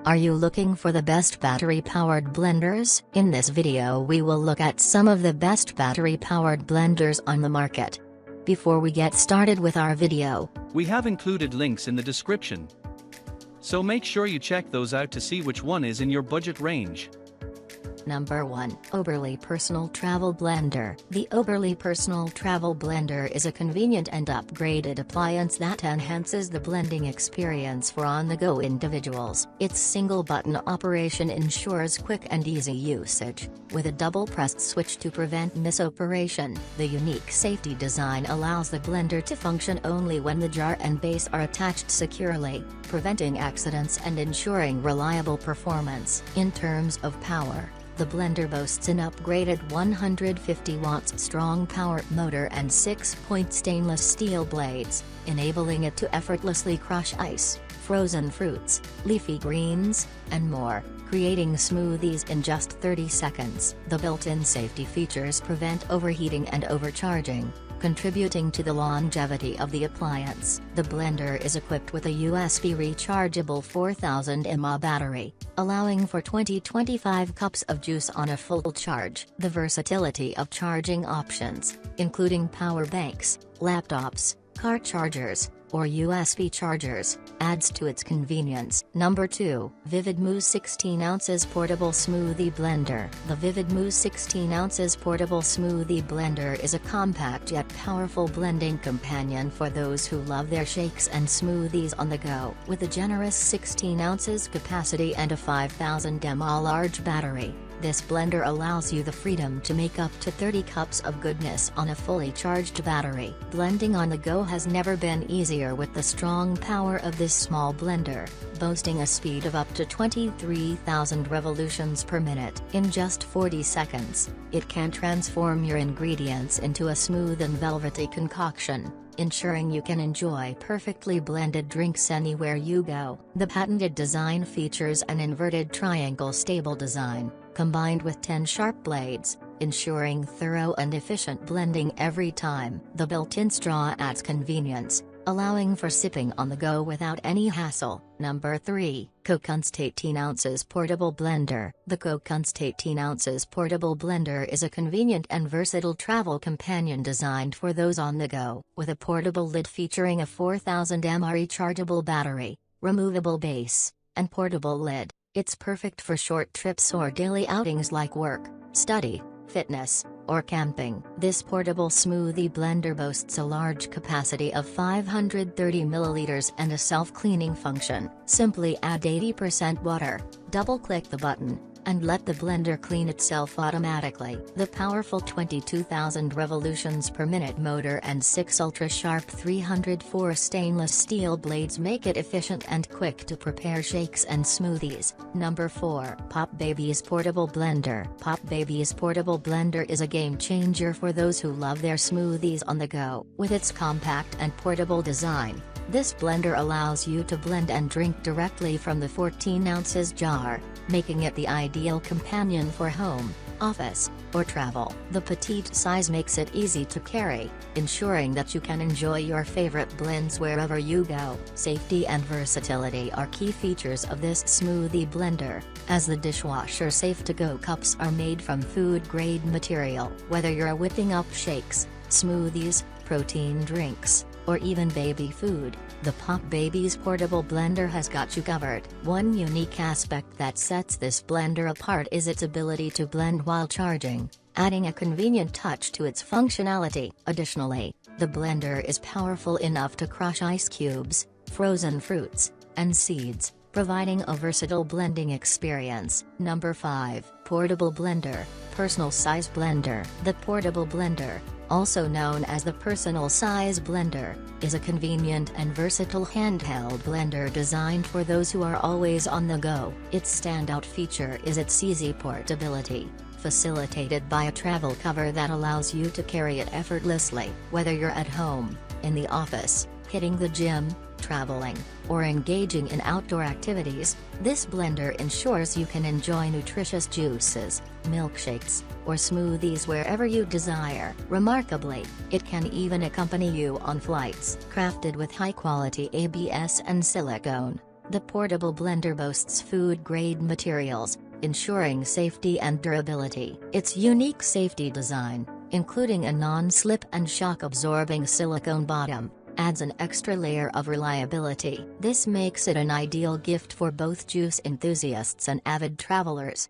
Are you looking for the best battery-powered blenders? In this video we will look at some of the best battery-powered blenders on the market. Before we get started with our video, we have included links in the description, so make sure you check those out to see which one is in your budget range. Number 1. OBERLY Personal Travel Blender. The OBERLY Personal Travel Blender is a convenient and upgraded appliance that enhances the blending experience for on-the-go individuals. Its single-button operation ensures quick and easy usage, with a double-pressed switch to prevent misoperation. The unique safety design allows the blender to function only when the jar and base are attached securely, preventing accidents and ensuring reliable performance. In terms of power, the blender boasts an upgraded 150 watts strong power motor and 6-point stainless steel blades, enabling it to effortlessly crush ice, frozen fruits, leafy greens, and more, creating smoothies in just 30 seconds. The built-in safety features prevent overheating and overcharging, contributing to the longevity of the appliance. The blender is equipped with a USB rechargeable 4000 mAh battery, allowing for 20-25 cups of juice on a full charge. The versatility of charging options, including power banks, laptops, car chargers, or USB chargers, adds to its convenience. Number 2. Vividmoo 16 ounces Portable Smoothie Blender. The Vividmoo 16 ounces Portable Smoothie Blender is a compact yet powerful blending companion for those who love their shakes and smoothies on the go. With a generous 16 ounces capacity and a 5000 mAh large battery, this blender allows you the freedom to make up to 30 cups of goodness on a fully charged battery. Blending on the go has never been easier with the strong power of this small blender, boasting a speed of up to 23,000 revolutions per minute. In just 40 seconds, it can transform your ingredients into a smooth and velvety concoction, ensuring you can enjoy perfectly blended drinks anywhere you go. The patented design features an inverted triangle stable design, combined with 10 sharp blades, ensuring thorough and efficient blending every time. The built-in straw adds convenience, allowing for sipping on the go without any hassle. Number 3. COKUNST 18 ounces Portable Blender. The COKUNST 18 ounces Portable Blender is a convenient and versatile travel companion designed for those on the go. With a portable lid featuring a 4000 mAh rechargeable battery, removable base, and portable lid, it's perfect for short trips or daily outings like work, study, fitness, or camping. This portable smoothie blender boasts a large capacity of 530 milliliters and a self-cleaning function. Simply add 80% water, double-click the button, and let the blender clean itself automatically. The powerful 22,000 revolutions per minute motor and 6 ultra-sharp 304 stainless steel blades make it efficient and quick to prepare shakes and smoothies. Number 4. PopBabies Portable Blender. PopBabies Portable Blender is a game-changer for those who love their smoothies on the go. With its compact and portable design, this blender allows you to blend and drink directly from the 14 ounces jar, making it the ideal companion for home, office, or travel. The petite size makes it easy to carry, ensuring that you can enjoy your favorite blends wherever you go. Safety and versatility are key features of this smoothie blender, as the dishwasher safe-to-go cups are made from food-grade material. Whether you're whipping up shakes, smoothies, protein drinks, or even baby food, the PopBabies Portable Blender has got you covered. One unique aspect that sets this blender apart is its ability to blend while charging, adding a convenient touch to its functionality. Additionally, the blender is powerful enough to crush ice cubes, frozen fruits, and seeds, providing a versatile blending experience. Number 5. Portable Blender. Personal Size Blender. The Portable Blender, also known as the Personal Size Blender, is a convenient and versatile handheld blender designed for those who are always on the go. Its standout feature is its easy portability, facilitated by a travel cover that allows you to carry it effortlessly. Whether you're at home, in the office, hitting the gym, traveling, or engaging in outdoor activities, this blender ensures you can enjoy nutritious juices, milkshakes, or smoothies wherever you desire. Remarkably, it can even accompany you on flights. Crafted with high-quality ABS and silicone, The portable blender boasts food-grade materials, ensuring safety and durability. Its unique safety design, including a non-slip and shock-absorbing silicone bottom, adds an extra layer of reliability. This makes it an ideal gift for both juice enthusiasts and avid travelers.